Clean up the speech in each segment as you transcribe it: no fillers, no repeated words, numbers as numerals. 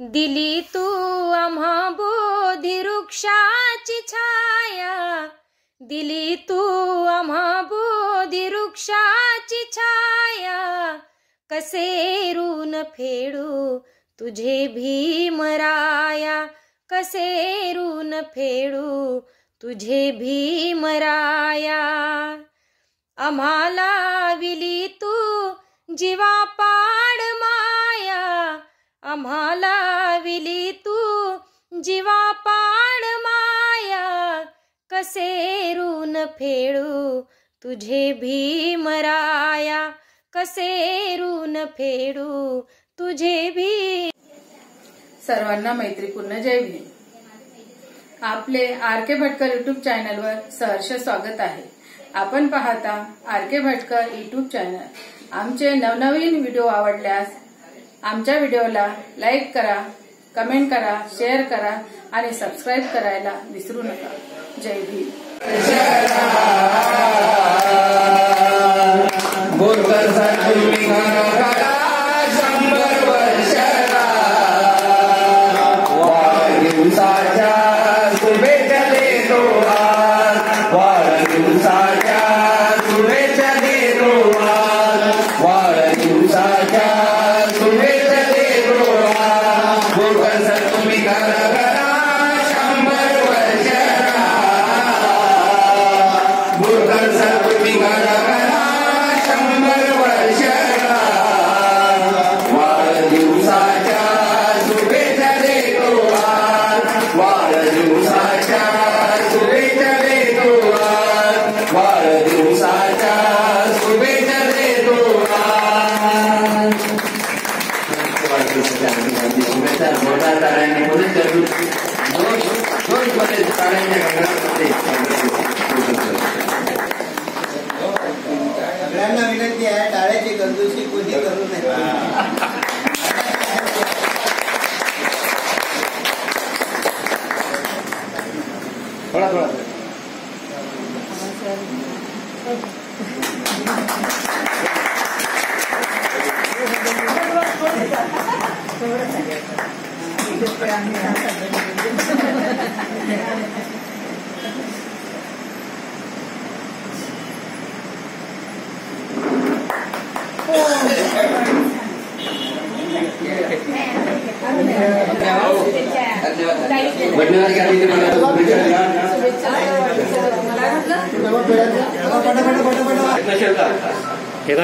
दिली तू आम्हा बोधी वृक्षाची छाया, दिली तू आम्हा बोधी वृक्षाची छाया, कसे ऋण फेडू तुझे भीमराया, कसे ऋण फेडू तुझे भीमराया। आम्हाला विली तू जीवापाड माया, आम्हाला विली तू जीवापाड माया, कसे ऋण फेडू तुझे भीमराया, कसे ऋण फेडू तुझे भी। सर्वांना मैत्रीपूर्ण जय भीम। आपले आर.के. भटकर यूट्यूब चॅनलवर सहर्ष स्वागत आहे। आपण पाहता आर.के. Bhatkar YouTube channel. आमचे नवनवीन व्हिडिओ आवडल्यास आमच्या व्हिडिओला लाईक करा, कमेंट करा, शेअर करा आणि सबस्क्राईब करायला विसरू नका। जय भीम। सगळ्यांना विनंती आहे, टाळ्याची कंजूसी कोणी करू नये। थोड़ा थोड़ा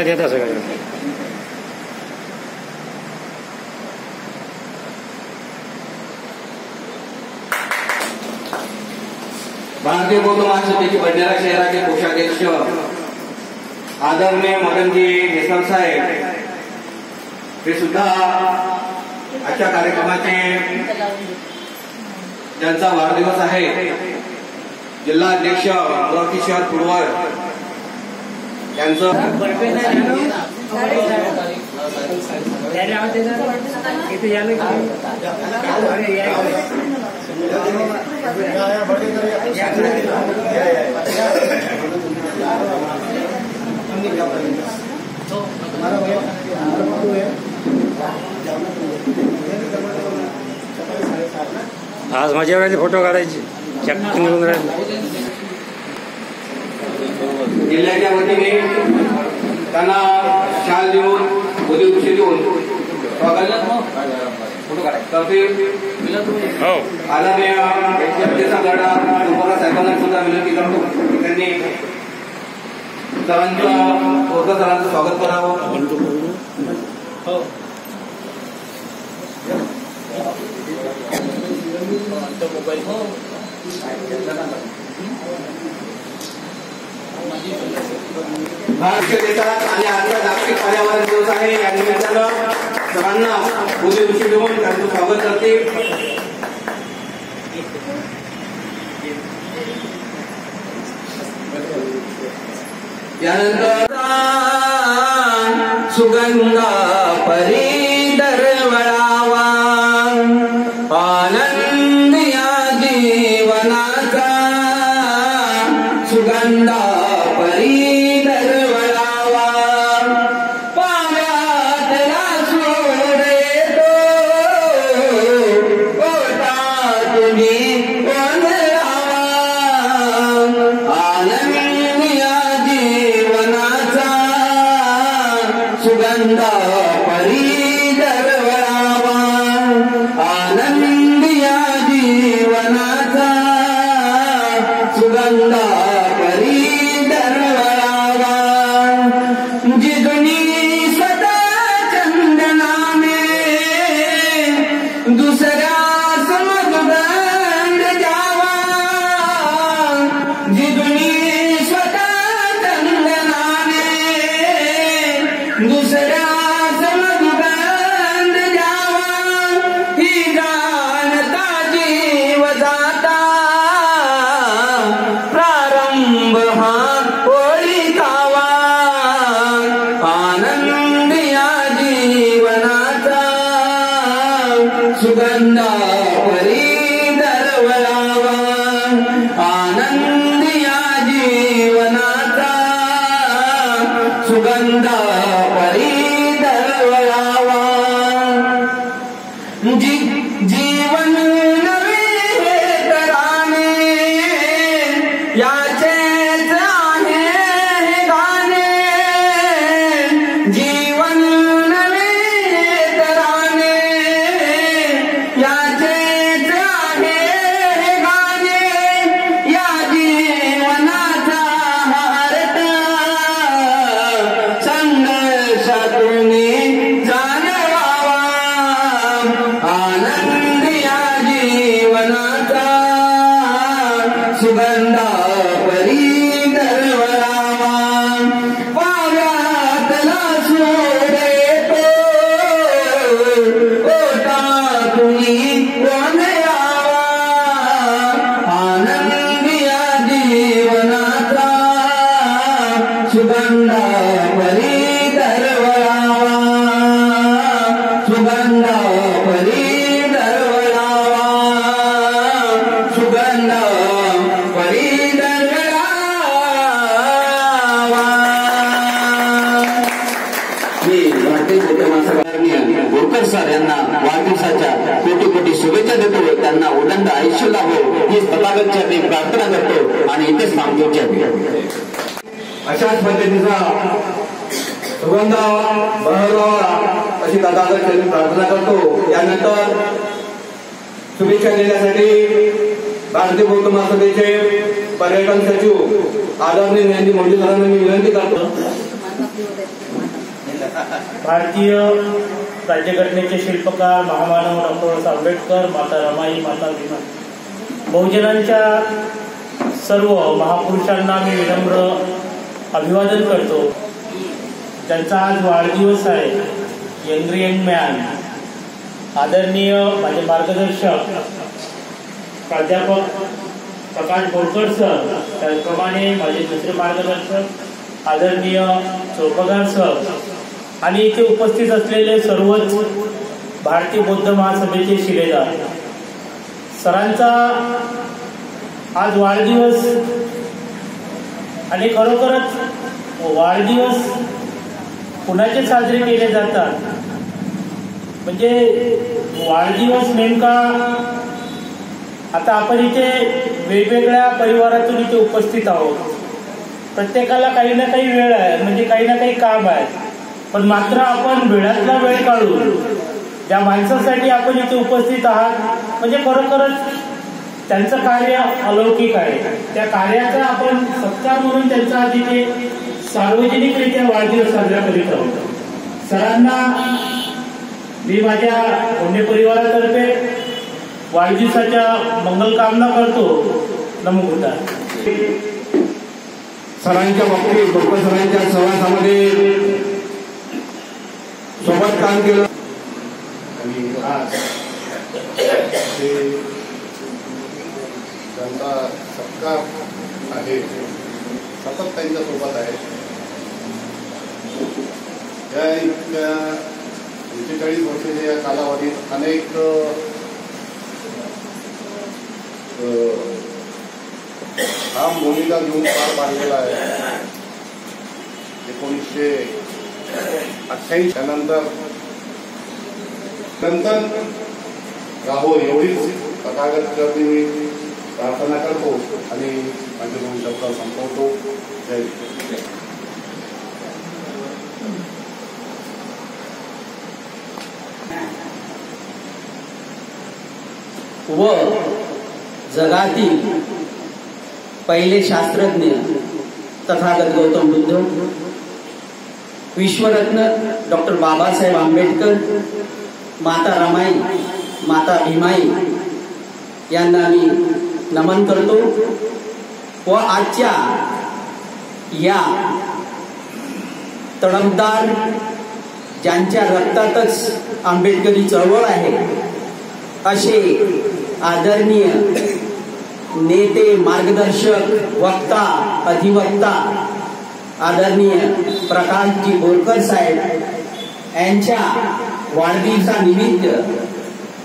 घेता सगळं। भारतीय बौद्ध महासभेचे बंजारा शहराचे कोषाध्यक्ष आदरणीय मदनजी देसाई साहेब हे सुद्धा आजच्या कार्यक्रमाचे, ज्यांचा वाढदिवस आहे, जिल्हा अध्यक्ष अमरावती शहर पूर्व यांचं आज माझ्या वेळेला फोटो काढायचे चक्क निघून राहिले। जिल्ह्याच्या वतीने त्यांना शाल देऊन बोधीवृक्ष देऊन फोटो काढायचा आदरणीय साहेबांना सुद्धा विनंती करतो की त्यांनी सरांचं स्वागत करावं। महाराष्ट्र देशात आणि आजचा जागतिक पर्यावरण दिवस आहे, या निमित्तानं सर्वांना बोधीवृक्ष देऊन त्यांचं स्वागत करते। यानंतर सुगंधा परी दरवळावा, आनंद या जीवनाचा सुगंधा परी दरवळावा, पाण्यातला सोडे तो दुसऱ्या समजदंड द्यावा जिबणी स्वतः दंडनाने दुसऱ्या समजदंड द्यावा ही जानता जीव जाता प्रारंभ हा ओळखावा आनंद या जीवनाचा सुगंधा परी दरवळावा आनंद या जीवनाचा सुगंधा परी दरवळावा जीवन नवे तराने याचेच आहे हे गाणे जीवन नवे तराने याचेच आहे हे गाणे या जीवनाचा अर्थ संघर्षातून जाणवावा आनंद या जीवनाचा सुगंधा परी दरवळावा पाव्यातला सूर येतो ओटातून कोण यावा आनंद या जीवनाचा सुगंधा परी दरवळावा सुगंधा परी दरवळावा सुगंधा परी दरवळावा मी भारतीय बौद्ध महासंघाने बोरकर सर यांना वाढदिवसाच्या कोटी कोटी शुभेच्छा देतो त्यांना उदंड आयुष्य लाभो ही तथागतच्या मी प्रार्थना करतो आणि इथेच थांबतो अशाच पद्धतीचा सुगंध बहरावा अशी तथागतच्या प्रार्थना करतो यानंतर शुभेच्छा देण्यासाठी भारतीय बौद्ध महासभेचे पर्यटन सचिव आदरणीय ज्ञानी मोदी सरांना मी विनंती करतो भारतीय राज्यघटनेचे शिल्पकार महामानव डॉक्टर आंबेडकर माता रमाई माता भीमा बहुजनांच्या सर्व महापुरुषांना मी विनम्र अभिवादन करतो त्यांचा आज वाढदिवस आहे यंग मॅन आदरणीय माझे मार्गदर्शक प्राध्यापक प्रकाश बोरकर सर त्याचप्रमाणे माझे दुसरे मार्गदर्शक आदरणीय चोपगार सर आणि इथे उपस्थित असलेले सर्वच भारतीय बौद्ध महासभेचे शिलेदार सरांचा आज वाढदिवस आणि खरोखरच वाढदिवस कुणाचे साजरे केले जातात म्हणजे वाढदिवस नेमका आता आपण इथे वेगवेगळ्या परिवारातून इथे उपस्थित आहोत प्रत्येकाला काही ना काही वेळ आहे म्हणजे काही ना काही काम आहे पण मात्र आपण वेळातला वेळ काढून ज्या माणसासाठी आपण इथे उपस्थित आहात म्हणजे खरोखरच त्यांचं कार्य अलौकिक आहे त्या कार्याचा आपण सत्कार म्हणून त्यांचा आज इथे सार्वजनिकरित्या वाढदिवस साजरा करीत आहोत सरांना मी माझ्या पुणे परिवारातर्फे वाढदिवसाच्या मंगल कामना करतो नमो बुद्धाय सरांच्या बाबतीत डॉक्टर सरांच्या सहवासामध्ये सोबत काम केलं आणि आज त्यांचा सत्कार आहे सतत त्यांच्या सोबत आहे या इतक्या 45 वर्षाच्या या कालावधीत अनेक हा भूमिका घेऊन पार पाडलेला आहे 1988 त्यानंतर राहो एवढीच तथागत करते मी प्रार्थना करतो आणि माझे 2 शब्द संपवतो जय व जगातील पहिले शास्त्रज्ञ तथागत गौतम बुद्ध, विश्वरत्न डॉक्टर बाबासाहेब आंबेडकर, माता रमाई माता भीमाई यांना मी नमन करतो व आजच्या या तडफदार ज्यांच्या रक्तातच आंबेडकरी चळवळ आहे असे आदरणीय नेते, मार्गदर्शक, वक्ता, अधिवक्ता आदरणीय प्रकाशजी बोरकर साहेब यांच्या वाढदिवसानिमित्त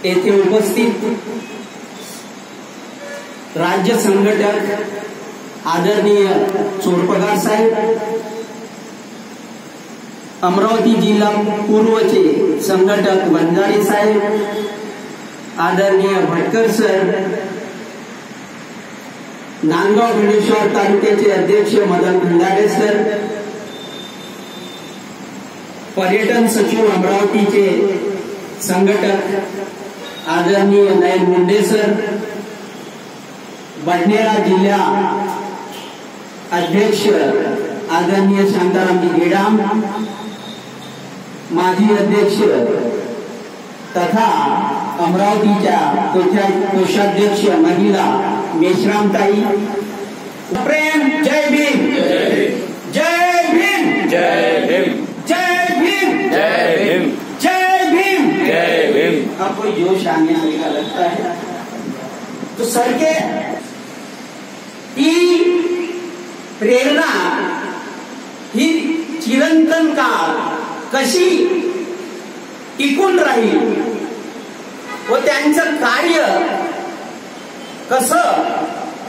येथे उपस्थित राज्य संघटक आदरणीय चोरपगार साहेब, अमरावती जिल्हा पूर्वचे संघटक वंजारे साहेब, आदरणीय भटकर सर, नांदगाव गणेश्वर तालुक्याचे अध्यक्ष मदन खंडारे सर, पर्यटन सचिव अमरावतीचे संघटक आदरणीय नयन मुंडे सर, बडनेरा जिल्हा अध्यक्ष आदरणीय शांतारामजी गेडाम, माजी अध्यक्ष तथा अमरावतीच्या कोषाध्यक्ष महिला मेश्रामताई, प्रेम जय भीम, जय भीम, जय भीम, जय भीम, जय भीम, जय भीम, जय भीम। अब कोई जोश आने का लगता है तो सर के ही प्रेरणा ही चिरंतन काळ कशी टिकून राहील व त्यांचं कार्य कसं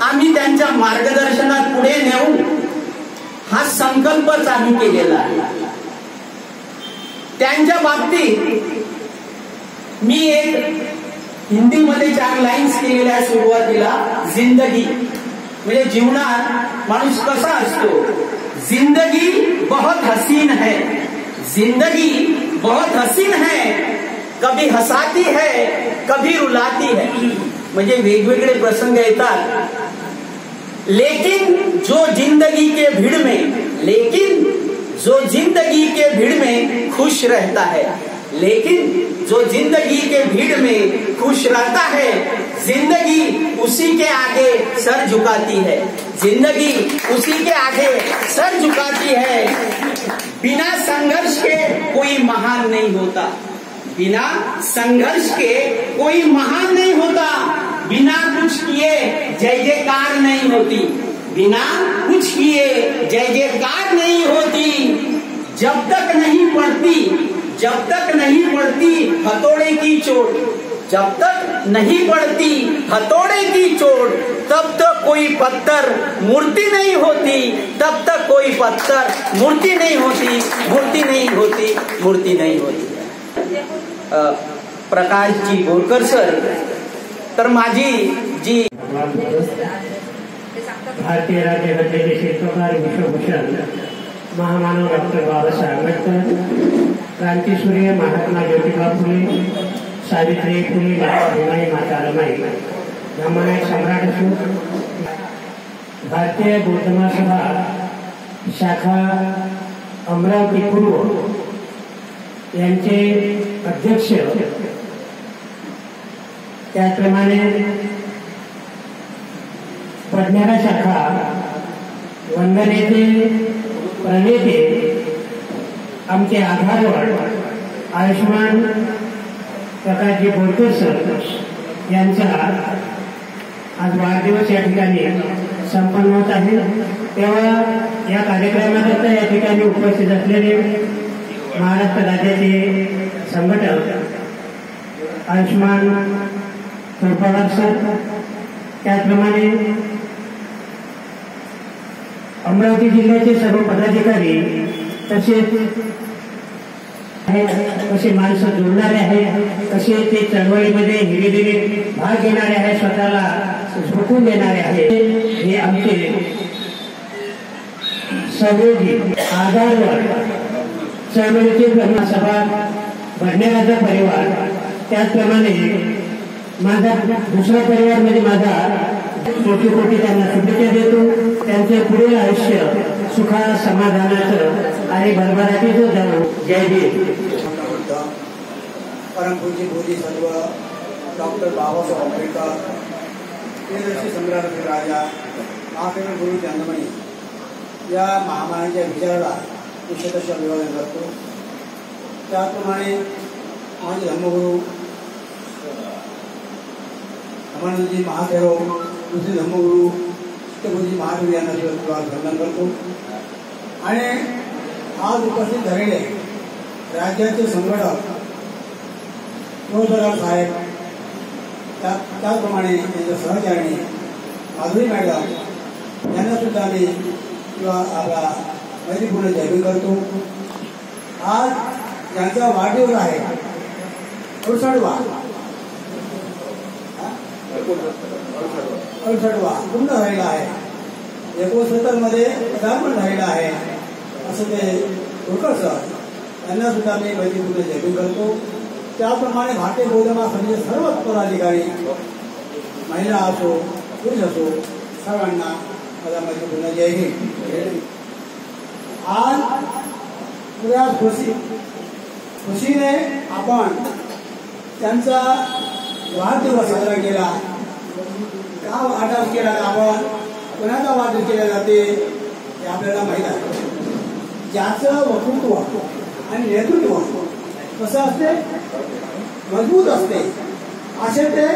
आम्ही त्यांच्या मार्गदर्शनात पुढे नेऊ हा संकल्पच आम्ही केलेला आहे। त्यांच्या बाबतीत मी एक हिंदीमध्ये 4 लाईन्स केलेल्या सुरुवातीला, जिंदगी म्हणजे जीवनात माणूस कसा असतो, जिंदगी बहुत हसीन है, जिंदगी बहुत हसीन है, कभी हसाती है कभी रुलाती है, म्हणजे वेगवेगळे प्रसंग येतात, लेकिन जो जिंदगी के भीड़ में खुश रहता है, लेकिन जो जिंदगी के भीड़ में खुश रहता है, जिंदगी उसी के आगे सर झुकाती है, जिंदगी उसी के आगे सर झुकाती है। बिना संघर्ष के कोई महान नहीं होता, बिना संघर्ष के कोई महान नहीं होता, बिना कुछ किए जय जयकार नहीं होती, बिना कुछ किए जय जयकार नहीं होती। जब तक नहीं पड़ती हथौड़े की चोट, जब तक नहीं पड़ती हथौड़े की चोट, तब तक कोई पत्थर मूर्ति नहीं होती, तब तक कोई पत्थर मूर्ति नहीं होती, मूर्ति नहीं होती, मूर्ति नहीं होती। प्रकाशजी बोरकर सर तर माझी जी भारतीय राज्यघटनेचे शिल्पकार विश्वभूषण महामानव डॉक्टर बाबासाहेब आंबेडकर, क्रांतीसूर्य महात्मा ज्योतिबा फुले, सावित्री फुले, माता भीमाई, माता रमाई, धम्मनायक सम्राट अशोक, भारतीय बौद्ध महासभा शाखा अमरावती पूर्व यांचे अध्यक्ष, त्याचप्रमाणे बडनेरा शाखा वंदनेचे प्रणेते आमचे आधारवड आयुष्मान प्रकाशजी बोरकर सर यांचा आज वाढदिवस या ठिकाणी संपन्न होत आहे। तेव्हा या कार्यक्रमाकरता या ठिकाणी उपस्थित असलेले महाराष्ट्र राज्याचे संघटक आयुष्मान चोरपगार सर, त्याचप्रमाणे अमरावती जिल्ह्याचे सर्व पदाधिकारी तसेच कसे माणसं जोडणारे आहेत, कसे ते चळवळीमध्ये हिरिरीने भाग घेणारे आहेत, स्वतःला झोकून देणारे आहेत, हे आमचे सहयोगी आधारवर चळवळीचे ब्रह्मसभा बडनेराचा परिवार, त्याचप्रमाणे माझा दुसरा परिवार म्हणजे माझा कोटी कोटी त्यांना शुभेच्छा देतो। त्यांचे पुढील आयुष्य सुखा समाधानाचं आणि भरभराटीचं जावो। जय भीम। परमपूज्य बोधी सर्व डॉक्टर बाबासाहेब आंबेडकर प्रियदर्शी संग्राम राजा महाकवी गुरु चंद्रमणी या महामानवांच्या विचाराला विशेष अभिवादन करतो. त्याप्रमाणे माझे धर्मगुरू अमरनाथजी महादेव दुसरे धर्मगुरू चित्तगुरुजी महादेव यांना वंदन करतो. आणि आज उपस्थित झालेले राज्याचे संघटक मोहनराव साहेब, त्याचप्रमाणे त्यांच्या सहचारिणी माधुरी मॅडम यांना सुद्धा मी किंवा आपला मैत्रीपूर्ण जयभीम करतो. आज ज्यांचा वाढदिवस आहे 68वा पूर्ण झालेला आहे, 69 मध्ये पदार्पण झालेला आहे असं ते होळकर सर यांना सुद्धा मी मैत्रीपूर्ण जयभीम करतो. त्याप्रमाणे भारतीय बौद्ध महासभेचे सर्व पदाधिकारी, महिला असो पुरुष असो, सर्वांना माझा मैत्रीपूर्ण जयभीम. आज पुऱ्या खुशीने आपण त्यांचा वाढदिवस साजरा केला. का वाढदिवस केला, आपण कोणाचा वाढदिवस केला जाते हे आपल्याला माहीत आहे. ज्याचं वक्तृत्व आणि नेतृत्व कसं असते, मजबूत असते, असे ते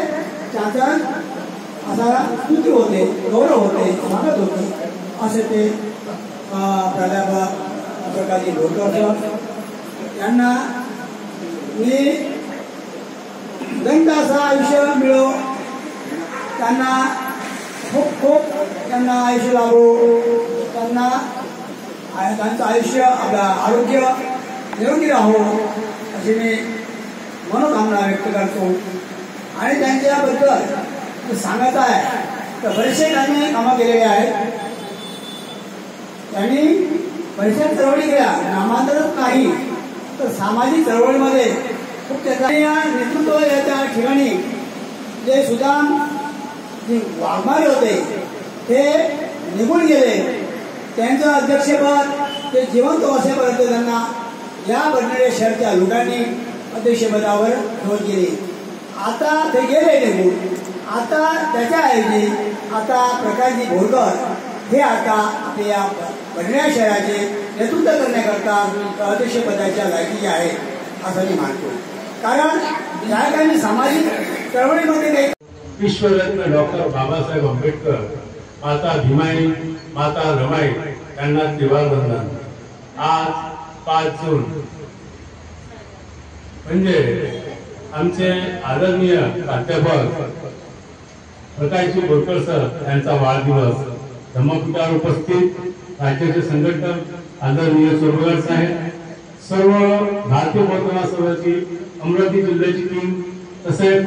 त्याचा असा स्तुती होते, गौरव होते, स्वागत होते, असे ते प्राध्यापक प्रकाशजी होळकर यांना मी दंड असं आयुष्य मिळो, त्यांना खूप खूप त्यांना आयुष्य लाभो, त्यांना त्यांचं आयुष्य आपलं आरोग्य निरोगी राहो अशी मी मनोकामना व्यक्त करतो. आणि त्यांच्याबद्दल सांगत आहे तर बरेचसे त्यांनी कामं केलेले आहेत. त्यांनी बऱ्याचशा चळवळी केल्या, नामांतरच नाही तर सामाजिक चळवळीमध्ये खूप त्याचा नेतृत्व त्या ठिकाणी जे सुदाम जे वाघमारे होते ते निघून गेले. त्यांचं अध्यक्षपद ते जिवंत असेपर्यंत त्यांना या बडनेरे शहरच्या लोकांनी अध्यक्षपदावर ठेवत गेले. आता ते गेले निघून, आता त्याच्याऐवजी आता प्रकाशजी होळकर हे आता आपल्या बडनेरा शहराचे नेतृत्व करण्याकरता अध्यक्षपदाच्या लायकीचे आहेत असं मी मानतो. कारण ज्या काही सामाजिक चळवळीमध्ये विश्वरत्न डॉक्टर बाबासाहेब आंबेडकर, माता भीमाई, माता रमाई यांना त्रिवार वंदन. आज 5 जून म्हणजे आमचे आदरणीय प्राध्यापक प्रकाशजी होळकर सर यांचा वाढदिवस. धम्मपीठावर उपस्थित राज्याचे संघटक आदरणीय चोरगड साहेब, सर्व भारतीय बौद्ध महासभेची अमरावती जिल्ह्याची टीम, तसेच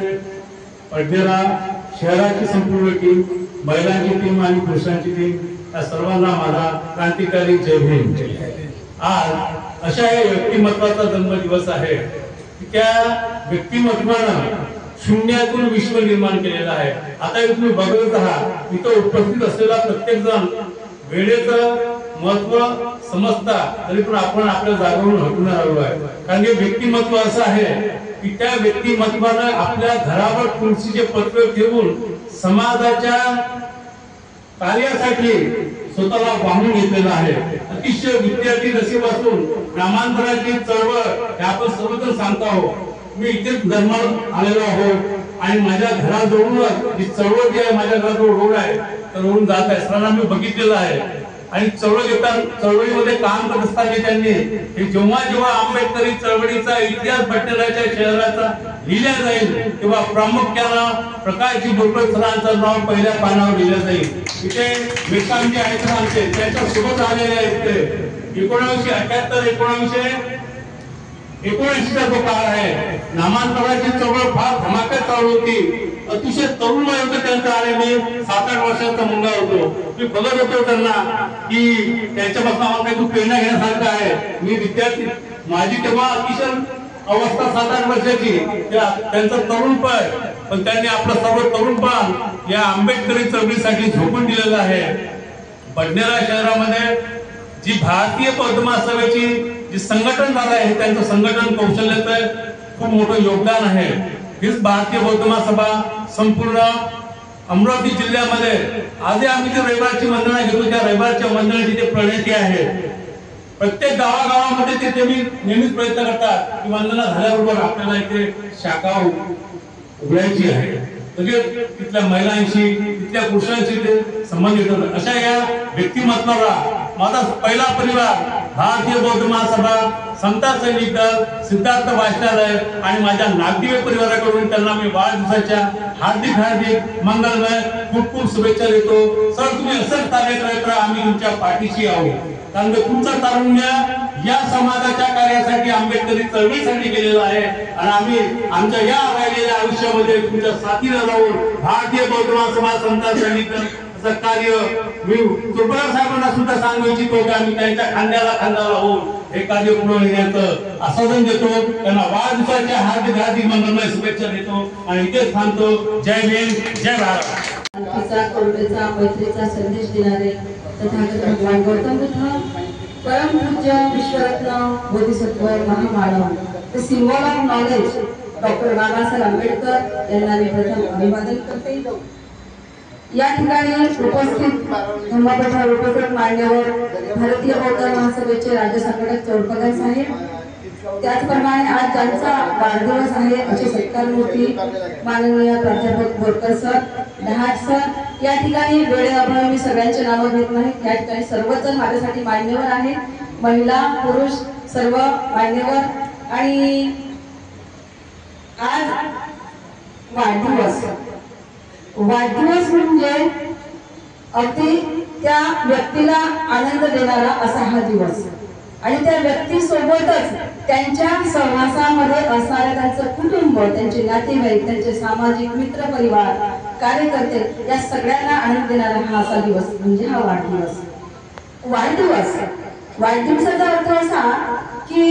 पडनेरा शहराची संपूर्ण टीम, महिलांची टीम आणि पुरुषांची टीम, या सर्वांना माझा क्रांतिकारी जय भीम. आज अशा या व्यक्तिमत्वाचा जन्मदिवस आहे की त्या व्यक्तिमत्वानं शून्यातून विश्व निर्माण केलेलं आहे. आता तुम्ही बघत आहात, इथं उपस्थित असलेला प्रत्येक जण वेळेचं महत्व समजता, तरी पण आपण आपल्या जागेवरून हटून राहिलो आहे. कारण हे व्यक्तिमत्व असं आहे की त्या व्यक्तिमत्वानं आपल्या घरावर तुळशीचे पत्र ठेवून समाजाच्या कार्यासाठी स्वतःला वाहून घेतलेलं आहे. अतिशय विद्यार्थी दशेपासून नामांतराची चळवळ हे आपण सर्वजण सांगतो आहोत. मी इथेच धर्मात आलेलो आहोत आणि माझ्या घराजवळूनच जी चळवळ जी आहे, माझ्या घराजवळ रोड आहे, तर रोडून जात आहे, सर्वांना मी बघितलेलं आहे. आणि चळवळीमध्ये काम करत असताना त्यांनी हे जेव्हा आंबेडकरी चळवळीचा इतिहास बडनेराच्या शहराचा लिहिला जाईल तेव्हा प्रामुख्यानं प्रकाशजी होळकर सरांचं नाव पहिल्या पानावर लिहिलं जाईल. इथे मेकामजी आहेत आमचे, त्यांच्या सोबत आलेले आहेत ते 1978 1979चा जो काळ आहे, नामांतराची चळवळ फार धमाक्यात चालू होती. अतिशय तरुण वय होतं त्यांचं आणि मी 7-8 वर्षाचा मुलगा होतो. मी बघत होतो त्यांना की त्यांच्यापासून आम्हाला काही प्रेरणा घेण्यासारखं आहे. मी विद्यार्थी, माझी तेव्हा अतिशय अवस्था 7-8 वर्षाची, त्यांचं तरुणपण, पण त्यांनी आपलं सर्व तरुणपण या आंबेडकरी चळवळीसाठी झोकून दिलेलं आहे. बडनेरा शहरामध्ये जी भारतीय बौद्ध महासभेची जी संघटन झालं आहे, त्यांचं संघटन कौशल्याचं खूप मोठं योगदान आहे. हीच भारतीय बौद्ध महासभा संपूर्ण अमरावती जिल्ह्यामध्ये आजही आम्ही जे रविवारची वंदना घेतो त्या रविवारच्या वंदनाची ते प्रणेते आहे. प्रत्येक गावागावामध्ये ते नेहमीच प्रयत्न करतात की वंदना झाल्याबरोबर आपल्याला इथे शाखा उघडायची आहे. म्हणजे तिथल्या महिलांशी तिथल्या पुरुषांशी ते संबंधित होतात. अशा या व्यक्तिमत्वाला माझा पहिला परिवार भारतीय बौद्ध महासभा, समता सैनिक दल, सिद्धार्थ वाचनालय आणि माझ्या नागदिवे परिवाराकडून त्यांना मी वाढदिवसाच्या हार्दिक हार्दिक मंगलमय खूप खूप शुभेच्छा देतो. सर तुम्ही असंच कार्य करत राहा, आम्ही तुमच्या पाठीशी आहोत. कारण तुमचं तारुण्य या समाजाच्या कार्यासाठी आंबेडकरी चळवळीसाठी केलेलं आहे आणि आम्ही आमच्या या राहिलेल्या आयुष्यामध्ये तुमच्या साथीला राहून भारतीय बौद्ध महासभा, समता सैनिक दल कार्य मी तुर्बडा साहेबांना सुद्धा सांगू इच्छितो की आम्ही त्यांच्या खांद्याला खांदा लावून हे कार्य पुढे नेण्याचं आश्वासन देतो. त्यांना वाढदिवसाच्या हार्दिक हार्दिक मंगलमय शुभेच्छा देतो आणि इथेच थांबतो. जय भीम, जय भारत. करुणेचा मैत्रीचा संदेश देणारे तथागत भगवान गौतम बुद्ध, परमपूज्य विश्वरत्न बोधिसत्व महामानव, the symbol of knowledge doctor Babasaheb Ambedkar यांना मी प्रथम अभिवादन करते. या ठिकाणी उपस्थित धम्मपीठावर उपस्थित मान्यवर भारतीय बौद्ध महासभेचे राज्य संघटक चौडपगार साहेब, त्याचप्रमाणे आज ज्यांचा वाढदिवस आहे असे सत्कारमूर्ती माननीय प्राध्यापक बोरकर सर, डहाट सर. या ठिकाणी वेळेअभावी मी सगळ्यांचे नाव घेत नाही. या ठिकाणी सर्वजण माझ्यासाठी मान्यवर आहेत, महिला पुरुष सर्व मान्यवर. आणि आज वाढदिवस म्हणजे अगदी त्या व्यक्तीला आनंद देणारा असा हा दिवस आणि त्या व्यक्तीसोबतच त्यांच्या सहवासामध्ये असणारे त्यांचं कुटुंब, त्यांचे नातेवाईक, त्यांचे सामाजिक मित्र परिवार, कार्यकर्ते या सगळ्यांना आनंद देणारा हा असा दिवस म्हणजे हा वाढदिवस. वाढदिवसाचा अर्थ असा की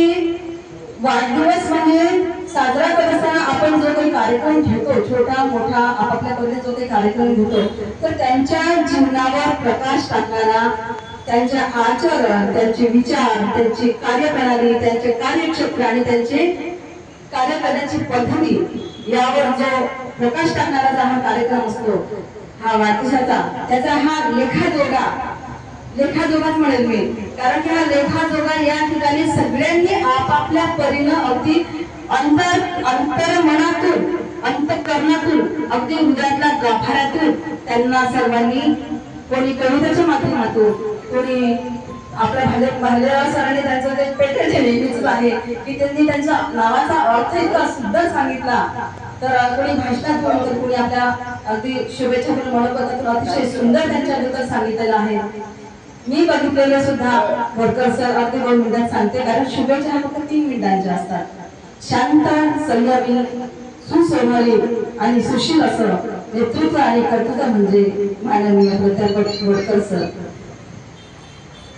वाढदिवस म्हणजे साजरा करत असताना आपण जो काही कार्यक्रम घेतो, छोटा मोठा आपापल्या पद्धतीने जो काही कार्यक्रम घेतो, तर त्यांच्या जीवनावर प्रकाश टाकणारा, त्यांच्या आचरण, त्यांचे विचार, त्यांची कार्यप्रणाली, त्यांचे कार्यक्षेत्र आणि त्यांचे कार्य करण्याची पद्धती यावर जो प्रकाश टाकणारा जो हा कार्यक्रम असतो हा वाढदिवसाचा, त्याचा हा लेखाजोगाच म्हणेल मी. कारण की हा लेखाजोगा या ठिकाणी सगळ्यांनी आपापल्या परीनं अगदी अंतर्मनातून, अंतःकरणातून, अगदी हृदयातल्या गाभाऱ्यातून त्यांना सर्वांनी, कोणी कवितेच्या माध्यमातून, कोणी आपल्या भालेराव सरांनी त्यांचं ते पेटेंट नेहमीच आहे की त्यांनी त्यांच्या नावाचा अर्थ इतका सुद्धा सांगितला, तर कोणी भाषणातून, तर कोणी आपल्या अगदी शुभेच्छा मनोगतातून अतिशय सुंदर त्यांच्याबद्दल सांगितलेलं आहे. मी बघितलेलं सुद्धा बोरकर सर अगदी 2 मिनिटात सांगते, कारण शुभेच्छा फक्त 3 मिनिटांच्या असतात. शांत, संयमी, सुस्वभावी आणि सुशील असं नेतृत्व आणि कर्तृत्व म्हणजे माननीय प्राध्यापक बोरकर सर.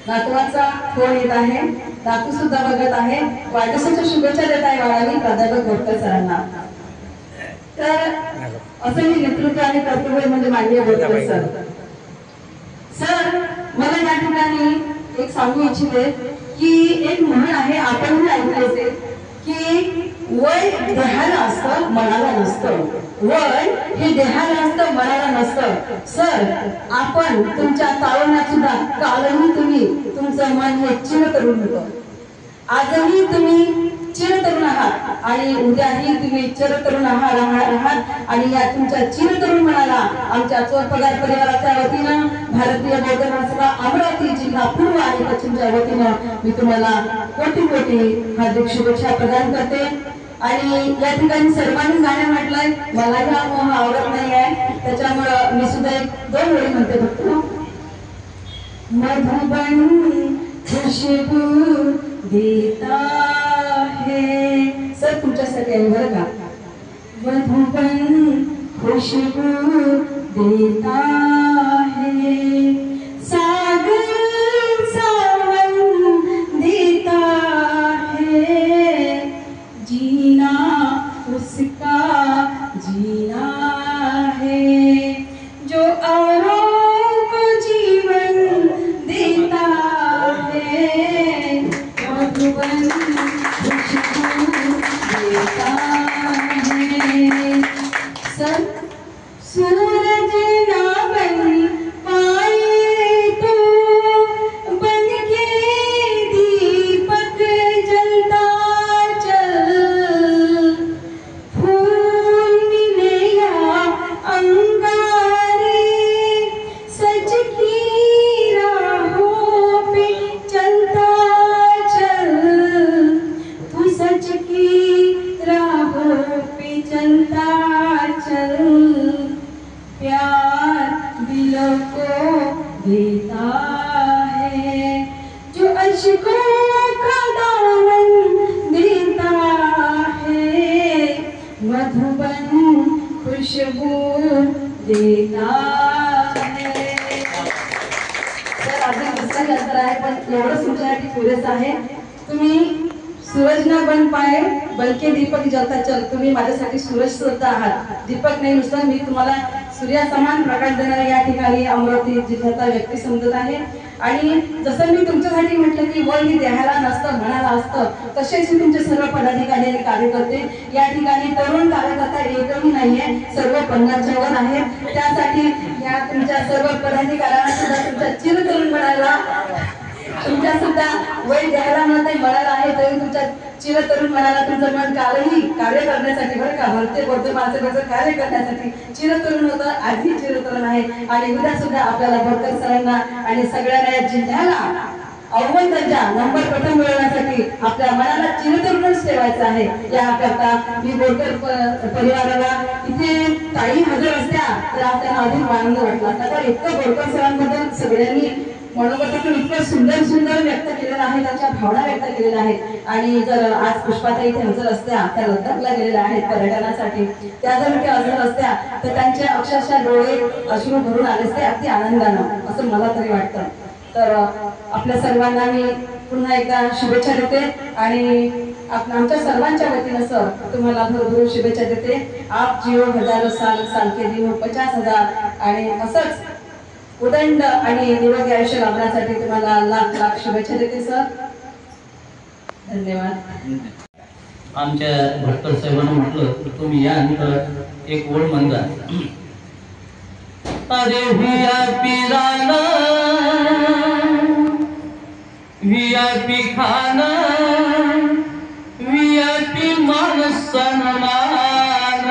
नातवाचा फोन येत आहे, नातू सुद्धा बघत आहे. वाढदिवसाच्या शुभेच्छा देत आहे बाळांनी प्राध्यापक बोरकर सरांना. तर असं हे नेतृत्व आणि कर्तृत्व म्हणजे माननीय बोरकर सर. सर मला या ठिकाणी एक सांगू इच्छिते की एक म्हण आहे, आपणही ऐकले असेल की वय देहाला असतं मनाला नसतं. वय हे देहाला असतं मनाला नसतं. सर आपण तुमच्या तारुण्यात सुद्धा कालही तुम्ही तुमचं मन हे चिरतरुण होतं, आजही तुम्ही चिरतरुण आहात आणि उद्याही तुम्ही चिरतरुण आहात. आणि या तुमच्या चिरतरुण मनाला आमच्या चोरपगार परिवाराच्या वतीनं, भारतीय बौद्ध महासभा अमरावती जिल्हा पूर्व आणि पश्चिमच्या वतीनं मी तुम्हाला कोटी कोटी हार्दिक शुभेच्छा प्रदान करते. आणि या ठिकाणी सर्वांनी गाणं म्हटलंय, मला हा मोह आवडत नाही आहे, त्याच्यामुळं मी सुद्धा 1-2 वेळी म्हणते फक्त. मधुबन खुशबू देता है, सर तुमच्यासाठी आहे बरं का. मधुबन खुशबू देता है, सागर सावन देता है, जीना उसका जीना है, जो औरों को जीवन देता है, मधुबन खुशबू देता है. सूरज ना बन पाए तो बन के दीपक जलता चल, फूल मिले या अंगारे सच की राहों पे चलता चल, तू सच की राहों पे चलता चल, प्यार दिलों को देता है जो अश्कों का दामन देता है, मधुबन खुशबू देता है। तर अजून दुसरा गजर आहे पण एवढंच तुमच्यासाठी पुरेसं आहे. तुम्ही सूरज ना बन पाए बलके दीपक जलता चल, तुम्ही माझ्यासाठी सूरज सुद्धा आहात, दीपक नाही नुसतं. मी तुम्हाला सूर्यासमान प्रकाश देणाऱ्या या ठिकाणी अमरावती जिल्ह्याचा व्यक्ती समजत आहे. आणि जसं मी तुमच्यासाठी म्हटलं की वय हे देहाला नसतं मनाला असतं, तसेच मी तुमचे सर्व पदाधिकारी आणि कार्यकर्ते या ठिकाणी तरुण कार्यकर्ता एकही नाहीये, सर्व 50च्या वर आहेत. त्यासाठी या तुमच्या सर्व पदाधिकाऱ्यांना सुद्धा तुमच्या चिरतरुण मनाला, तुमच्या सुद्धा वय द्यायला म्हणत मनाला आहे तरी तुमच्या चिरतरुण मनाला तुमचं मन कालही कार्य करण्यासाठी, बरं का, भरते बोलते माणसाचं कार्य करण्यासाठी चिरतरुण होतं, आधी चिरतरुण आहे. आणि उद्या सुद्धा आपल्याला बोरकर सरांना आणि सगळ्यांना या जिल्ह्याला अव्वल दर्जा नंबर प्रथम मिळवण्यासाठी आपल्या मनाला चिरतरुणच ठेवायचं आहे. याकरता मी बोरकर परिवाराला इथे काही हजर असत्या तर आपल्याला अधिक आनंद वाटला असता. तर इतकं बोरकर सरांबद्दल सगळ्यांनी मनोगतातून इतकं सुंदर सुंदर व्यक्त केलेलं आहे, त्यांच्या भावना व्यक्त केलेल्या आहेत. आणि जर आज पुष्पाताई इथे हजर असत्या, त्या लद्दाखला गेलेल्या आहेत पर्यटनासाठी, त्या जर इथे हजर असत्या तर त्यांचे अक्षरशः डोळे अश्रू भरून आले असते अगदी आनंदानं, असं मला तरी वाटतं. तर आपल्या सर्वांना मी पुन्हा एकदा शुभेच्छा देते आणि आमच्या सर्वांच्या वतीनं सर तुम्हाला भरभरून शुभेच्छा देते. आप जिओ हजारो साल, साल के दिन 50,000 आणि असंच उदंड आणि निरोगी आयुष्य लाभण्यासाठी तुम्हाला लाख लाख शुभेच्छा देते सर. धन्यवाद. आमच्या भटकर साहेबांना म्हटलं तुम्ही या आणि एक ओळ म्हणता. अरे व्हीआयपी राणा व्हीआयपी खाना व्हीआयपी मान सन्मान,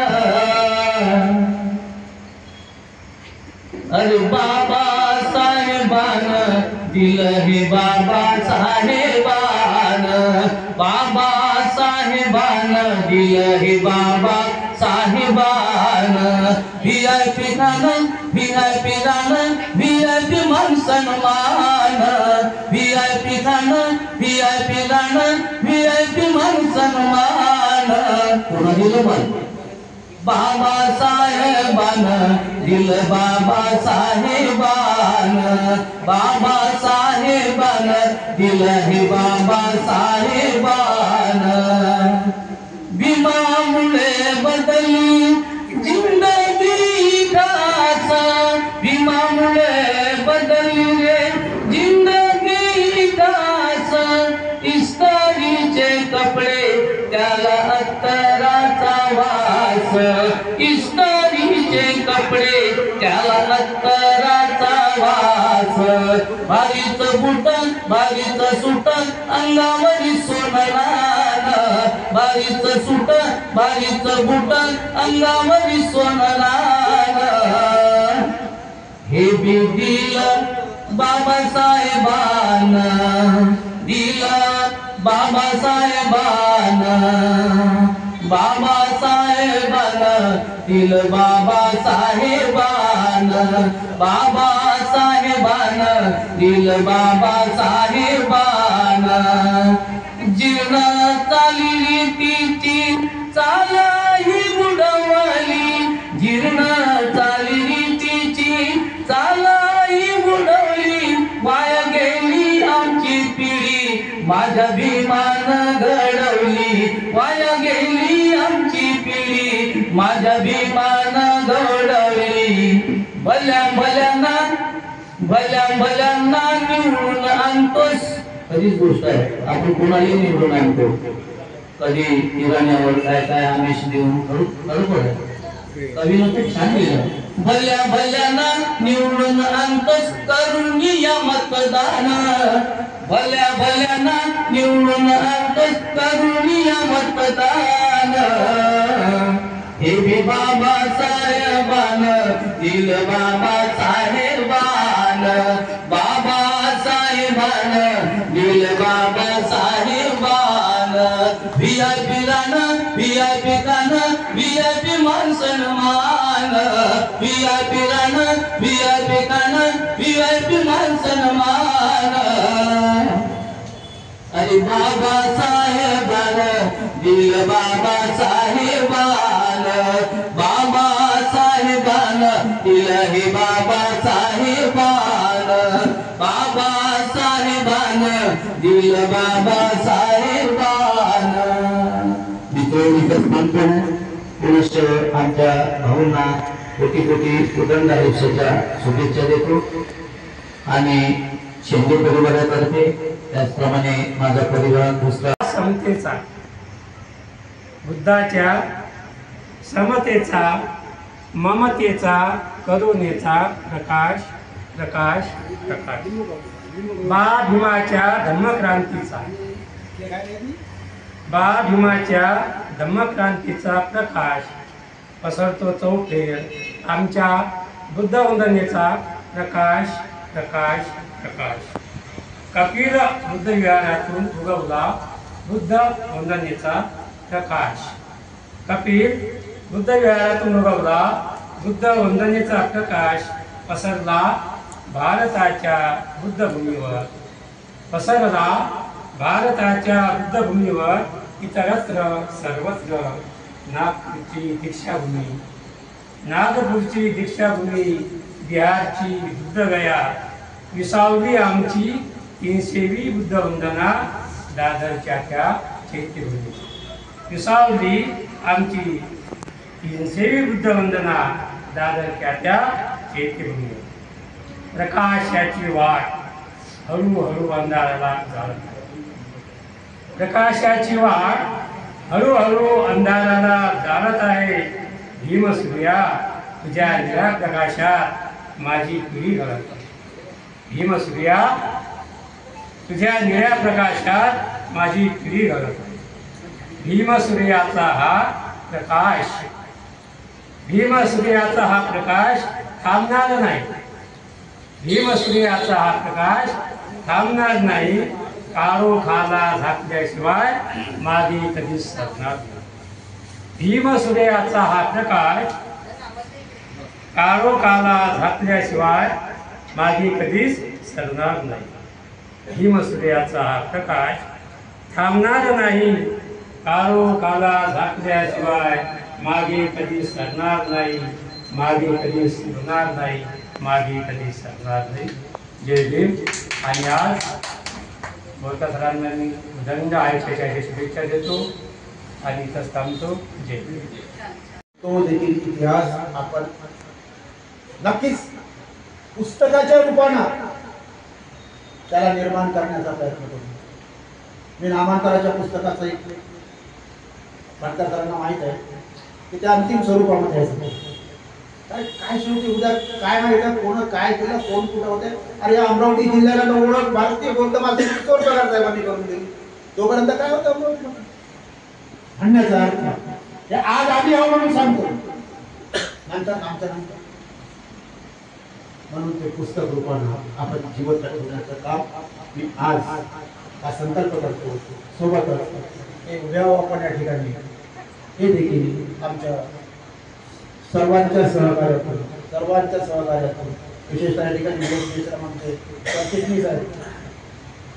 अरे बाबा साहेबान दिलं हे बाबा साहेबान, बाबा साहेबान दिलं हे बाबा साहेबान, व्हीआयपी खाणं व्हीआयपी राहणं व्हीआयपी मान सन्मान, व्हीआयपी खाणं व्हीआयपी राहणं व्हीआयपी मान सन्मान. कोणा दिलं मान? बाबा साहेबान दिलं बाबा साहेबान, बाबा साहेबान दिलं हे बाबा साहेबान. भीमामुळे बदलली जिंदगी कास, भीमामुळे बदलली रे जिंदगी कास, इस्तारीचे कपडे त्याला अत्तराचा वास, इस्तारीचे कपडे त्याला अत्तराचा वास, भारीच बुट भारीच सुट अंगावरी सोनरान, भारीच सुट भारीच बुट अंगावरी सोनरान. हे बी दिलं बाबासाहेबान, दिलं बाबासाहेबान, बाबासाहेबान दिलं बाबासाहेबान, बाबासाहेबान दिलं बाबासाहेबान. जीर्ण चालली तिची चाल ही बुडवली, जीर्ण चालली तिची चाल ही बुडवली, वाया गेली आमची पिढी माझ्या भीमान घडवली, वाया गेली आमची पिढी माझ्या भीमान घडवली. भल्या भल्यांना भल्या भल्यांना निवडून आणतोस, कधीच गोष्ट आहे आपण कोणालाही निवडून आणतो, कधी इराण्यावर काय काय आमिष देऊन खरोखर कवीनं खूप छान लिहिलं. भल्या भल्याना निवडून आणतोस करुणीय मतदान, भल्या भल्याना निवडून आणतोस करुणीय मतदान. हे बी बाबा साहेबान दिल बाबा साहेबान, बाबा साहेबान दिल बाबा साहेबान. VIP गाणं VIP गाणं VIP मान सन्मान, VIP गाणं VIP गाणं VIP मान सन्मान. अरे बाबा साहेबान दिल बाबा साहेबान, बाबा साहेबान दिल हे बाबा साहेबान, बाबा साहेबान दिल बाबा साहेबान. मित्र मानतो पुनश्च आमच्या भाऊंना कोटी कोटी उदंड आयुष्याच्या शुभेच्छा देतो आणि शिंदे परिवारातर्फे त्याचप्रमाणे माझा परिवार दुसरा समतेचा, बुद्धाच्या समतेचा, ममतेचा, करुणेचा प्रकाश प्रकाश प्रकाश. बा भीमाच्या धम्मक्रांतीचा, बा भीमाच्या धम्मक्रांतीचा प्रकाश पसरतो चौफेर. आमच्या बुद्धवंदनेचा प्रकाश प्रकाश प्रकाश. कपिल बुद्ध विहारातून उगवला बुद्ध वंदनेचा प्रकाश. कपिल बुद्ध विहारातून उगवला बुद्ध वंदनेचा प्रकाश पसरला भारताच्या बुद्धभूमीवर, पसरला भारताच्या बुद्धभूमीवर. इतरत्र सर्वत्र नागपूरची दीक्षाभूमी, नागपूरची दीक्षाभूमी, बिहारची बुद्धगया, विसावली आमची 300वी बुद्धवंदना दादरच्या त्या चैत्यभूमी. विसावली आमची 300वी बुद्धवंदना दादरच्या त्या चैत्यभूमी. प्रकाशाची वाट हळूहळू अंधाराला जाळत, प्रकाशाची वाट हळूहळू अंधाराला जाळत आहे. भीमसूर्या तुझ्या निळ्या प्रकाशात माझी पिढी घडत, भीमसूर्या तुझ्या निळ्या प्रकाशात माझी पिढी घडत. भीमसूर्याचा हा प्रकाश, भीमसूर्याचा हा प्रकाश थांबणार नाही, भीमसूर्याचा हा प्रकाश थांबणार नाही. काळोखाला झाकल्याशिवाय मागे कधीच सरणार नाही. भीमसूर्याचा हा प्रकाश काळोखाला झाकल्याशिवाय मागे कधीच सरणार नाही. भीमसूर्याचा हा प्रकाश थांबणार नाही, काळोखाला झाकल्याशिवाय मागे कधी सरणार नाही, मागे कधी सरणार नाही, मागे कधी सरणार नाही. जय भीम. आणि आज बोलका सरांना मी दंड आयुष्याच्या शुभेच्छा देतो आणि इथंच थांबतो. जय भीम. तो देखील इतिहास आपण नक्कीच पुस्तकाच्या रूपानं त्याला निर्माण करण्याचा प्रयत्न करू. मी नामांतराच्या पुस्तकाचं एक भटकर सरांना माहीत आहे की त्या अंतिम स्वरूपामध्ये आहे. काय काय शेवटी उद्या काय माहिती कोण काय केलं, कोण कुठं होते. अरे अमरावती जिल्ह्याला ओळख भारतीय बौद्ध माध्यमिक पगार साहेबांनी करून दिली. तोपर्यंत काय होतं अमरावती म्हणण्याचा अर्थ हे आज आधी आहो म्हणून सांगतो, नंतर आमच्या नंतर. म्हणून ते पुस्तक रूपानं आपण जिवंत ठेवण्याचं काम मी आज हा संकल्प करतो. सोबतच हे उद्या आपण या ठिकाणी हे देखील आमच्या सर्वांच्या सहकार्यातून, विशेषतः या ठिकाणी आमचे सरचिटणीस आहेत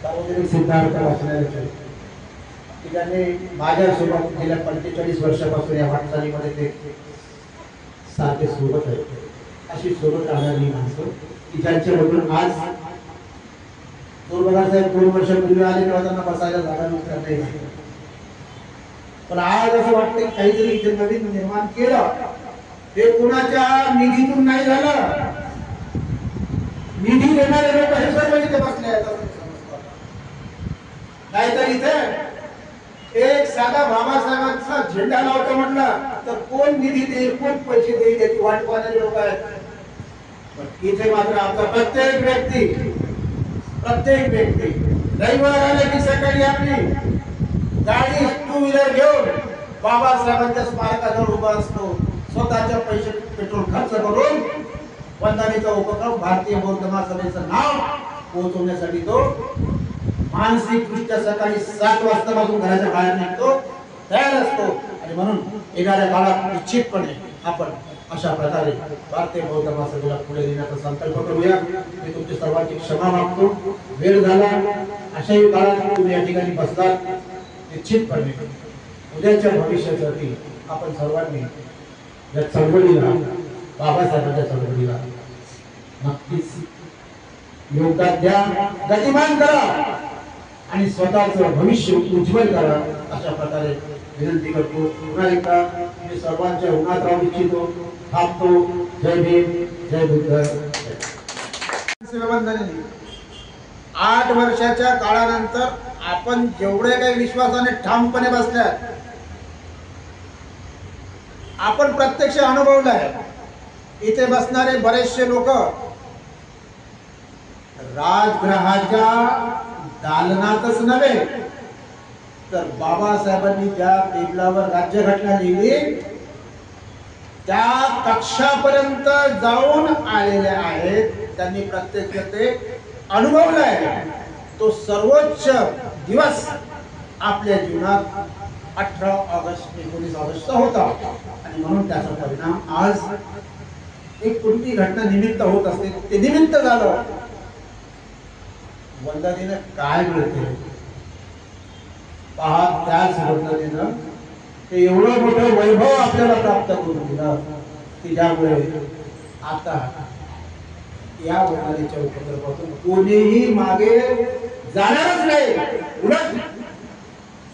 सार्वजनिक सिद्धार्थ वाचनालयाचे, ठिकाणी माझ्यासोबत गेल्या 45 वर्षापासून या वाटचालीमध्ये ते सारखे सोबत आहेत. अशी सोबत राहणारी माणसं की ज्यांच्याबरोबर आज दोन साहेब 2 वर्षापूर्वी आले तेव्हा त्यांना बसायला जागा नव्हती. पण आज असं वाटतं की काहीतरी इथे नवीन निर्माण केलं. ते कुणाच्या निधीतून नाही झालं. निधी देणारे लोक हे सर्व इथे बसले आहेत. नाहीतर इथे एक साधा बाबासाहेबांचा झेंडा लावतो म्हटलं तर कोण निधी देईल, कोण पैसे देईल याची वाट पाहणारे लोक आहेत. इथे मात्र आमचा प्रत्येक व्यक्ती रविवार आले की सकाळी आपली गाडी 2 व्हीलर घेऊन बाबासाहेबांच्या स्मारकाजवळ उभा असतो. स्वतःच्या पैसे पेट्रोल खर्च करून वंदनेचा उपक्रम भारतीय बौद्ध महासभेचं नाव पोहोचवण्यासाठी तो मानसिकदृष्ट्या सकाळी 7 वाजतापासून घराच्या बाहेर निघतो, तयार असतो. आणि म्हणून येणाऱ्या काळात निश्चितपणे आपण अशा प्रकारे भारतीय बौद्ध महासभेला पुढे नेण्याचा संकल्प करूया. मी तुमची सर्वांची क्षमा मागतो. वेळ झाला, अशाही काळात तुम्ही या ठिकाणी बसलात. निश्चितपणे उद्याच्या भविष्यासाठी आपण सर्वांनी या चळवळीला, बाबासाहेबांच्या चळवळीला नक्कीच योगदान द्या, गतिमान करा आणि स्वतःचं भविष्य उज्ज्वल करा. अशा प्रकारे विनंती करतो. पुन्हा एकदा मी सर्वांच्या उन्हात राहू इच्छितो. थांबतो. जय भीम, जय बुद्ध. सेवाबंधनाने 8 वर्षाच्या काळानंतर आपण जेवढे काही विश्वासाने ठामपणे बसल्या, आपण प्रत्यक्ष अनुभवलंय. इथे बसणारे बरेचसे लोक राजगृहाच्या दालनातच नव्हे तर बाबासाहेबांनी ज्या टेबलावर राज्यघटना लिहिली त्या कक्षापर्यंत जाऊन आलेले आहेत. त्यांनी प्रत्यक्ष ते अनुभवलंय. तो सर्वोच्च दिवस आपल्या जीवनात 18 ऑगस्ट 19 ऑगस्टचा होता. आणि म्हणून त्याचा परिणाम आज एक कोणती घटना निमित्त होत असते, ते निमित्त झालं. वंदनेनं काय मिळते पहा. त्याच वंदनेनं ते एवढं मोठं वैभव आपल्याला प्राप्त करून दिलं की ज्यामुळे आता या वंदनेच्या उपक्रमातून कोणीही मागे जाणारच नाही. उलट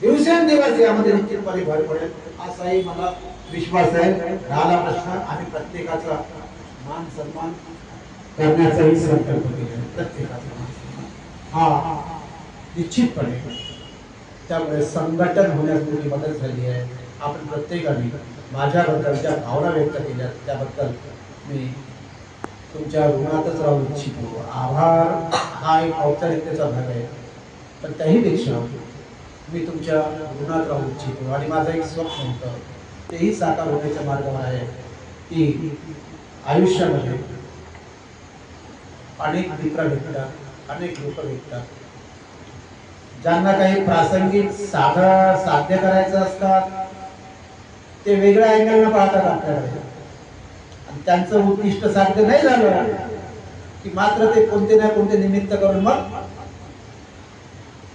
दिवसेंदिवस यामध्ये निश्चितपणे भर पडेल असाही मला विश्वास आहे. राहिला प्रश्न आम्ही प्रत्येकाचा मान सन्मान करण्याचाही संकल्प केला. प्रत्येकाचा हा निश्चितपणे. त्यामुळे संघटन होण्यास मोठी मदत झाली आहे. आपण प्रत्येकाने माझ्याबद्दल ज्या भावना व्यक्त केल्या त्याबद्दल मी तुमच्या ऋणातच राहू इच्छितो. आभार हा एक औपचारिकतेचा भाग आहे, पण त्याहीपेक्षा मी तुमच्या ऋणात राहू इच्छितो. आणि माझं एक स्वप्न होतं, तेही साकार होण्याच्या मार्गावर आहे की आयुष्यामध्ये अनेक मित्र भेटतात, अनेक लोक भेटतात ज्यांना काही प्रासंगिक साध्य करायचं असतात. ते वेगळ्या अँगलनं पाहतात आपल्याकडे आणि त्यांचं उद्दिष्ट साध्य नाही झालं की मात्र ते कोणते ना कोणते निमित्त करून मग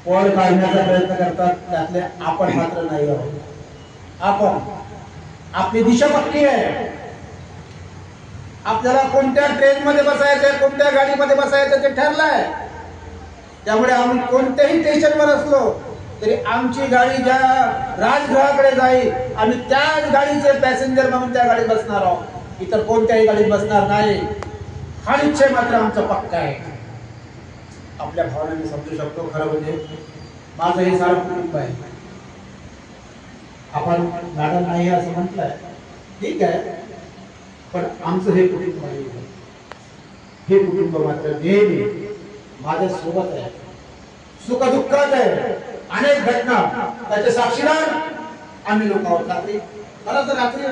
पळ काढण्याचा प्रयत्न करतात. त्यातले आपण मात्र नाही आहोत. आपण आपली दिशा पक्की आहे. आपल्याला कोणत्या ट्रेन मध्ये बसायचंय, कोणत्या गाडीमध्ये बसायचं ते ठरलंय. त्यामुळे आम्ही कोणत्याही स्टेशनवर असलो तरी आमची गाडी ज्या राजगृहाकडे जाईल आम्ही त्याच गाडीचे पॅसेंजर म्हणून त्या गाडीत बसणार आहोत. इतर कोणत्याही गाडीत बसणार नाही. हा निश्चय मात्र आमचा पक्का आहे. आपल्या भावना मी समजू शकतो. खरं म्हणजे माझं हे सारं कुटुंब आहे. आपण मॅडम नाही असं म्हटलंय, ठीक आहे, पण आमचं हे कुटुंब आहे. हे कुटुंब मात्र नेहमी माझ्या सोबत आहे. सुख दुःखात आहे. अनेक घटना त्याचे साक्षीदार आम्ही लोक आहोत. रात्री मला तर रात्री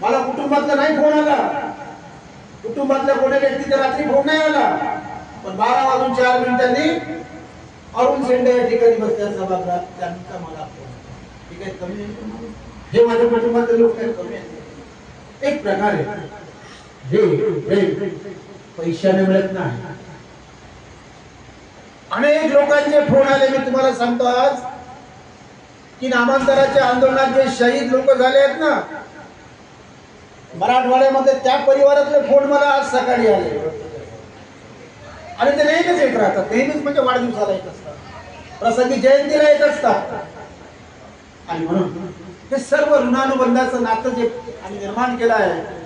मला कुटुंबातला नाही फोन आला. कुटुंबातल्या कोणी व्यक्तीचा रात्री फोन नाही आला. पण 12:04 अरुण शेंडे या ठिकाणी बसल्या सभागृहात त्यांचा मला फोन. ठीक आहे, कमी नाही. हे माझ्या कुटुंबातले लोक काही कमी आहेत. एक प्रकारे हे पैशाने मिळत नाही. अनेक लोकांचे फोन आले. मी तुम्हाला सांगतो आज की नामांतराच्या आंदोलनात जे शहीद लोक झाले आहेत ना मराठवाड्यामध्ये, त्या परिवारातले फोन मला आज सकाळी आले. आणि ते नेहमीच येत राहतात. नेहमीच म्हणजे वाढदिवसाला येत असतात, प्रसंगी जयंतीला येत असतात. आणि म्हणून हे सर्व ऋणानुबंधाचं नातं जे आम्ही निर्माण केलं आहे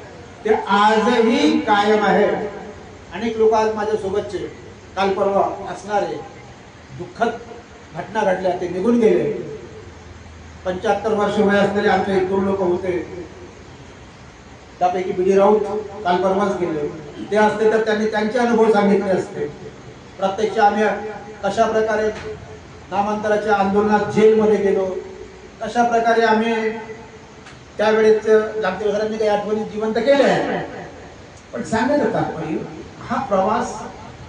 ते आजही कायम आहे. अनेक लोक आज माझ्या सोबतचे काल परवा असणारे दुःखद घटना घडल्या, ते निघून गेले. 75 वर्ष वय असलेले आमचे एक दोन लोक होते, त्यापैकी बीडी राऊत काल परवाच गेले. ते असते तर त्यांनी त्यांचे अनुभव सांगितले असते. प्रत्यक्ष आम्ही कशा प्रकारे नामांतराच्या आंदोलनात जेलमध्ये गेलो, कशा प्रकारे आम्ही त्यावेळेस जागतिकांनी काही आठवणी जिवंत केल्या आहेत. पण सांगत होता हा प्रवास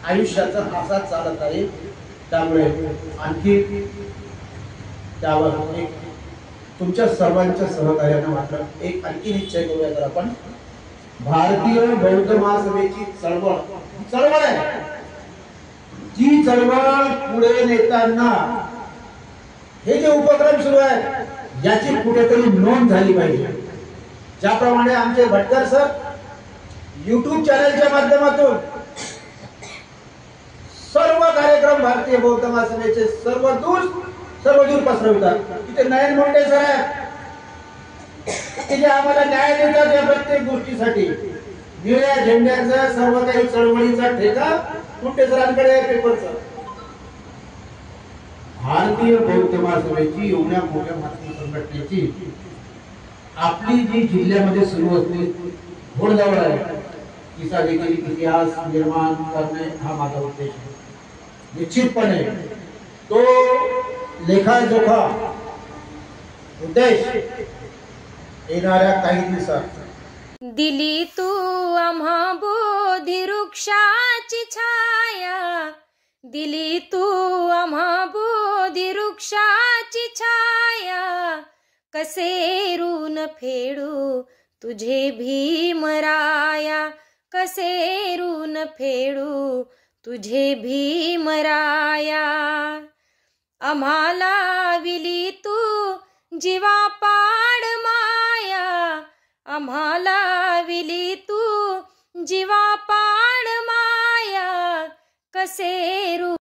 आयुष्याचा असाच चालत आहे. त्यामुळे आणखी त्यावर एक तुमच्या सर्वांच्या सहकार्याने मात्र एक आणखी निश्चय करूया. तर आपण भारतीय बौद्ध महासभेची चळवळ आहे, जी चळवळ पुढे नेताना हे जे उपक्रम सुरू आहेत याची कुठेतरी नोंद झाली पाहिजे. ज्याप्रमाणे आमचे भटकर सर YouTube चॅनलच्या माध्यमातून सर्व कार्यक्रम भारतीय बौद्ध महासभेचे सर्व दूर पसरवतात. तिथे नयन मुंडे सर आहेत की जे आम्हाला न्याय देतात या प्रत्येक गोष्टीसाठी. निळ्या झेंड्याचा सर्व काही चळवळीचा ठेका मुंडे सरांकडे आहे पेपरचा. भारतीय बौद्ध महासभेची एवढ्या मोठ्या भारतीय संघटनेची आपली जी जिल्ह्यामध्ये सुरू असलेली घोडदौड आहे, तिचा देखील इतिहास निर्माण करणे हा माझा उद्देश आहे. निश्चितपणे तो लेखाजोखा उद्देश येणाऱ्या काही दिवसात. दिली तू आम्हा बोधी वृक्षाची छाया, दिली तू आम्हा बोधी वृक्षाची छाया, कसे ऋण फेडू तुझे भीमराया, कसे ऋण फेडू तुझे भीमराया. आम्हाला विली तू जीवा पाड माया, आम्हाला विली तू जीवा पाड माया, कसे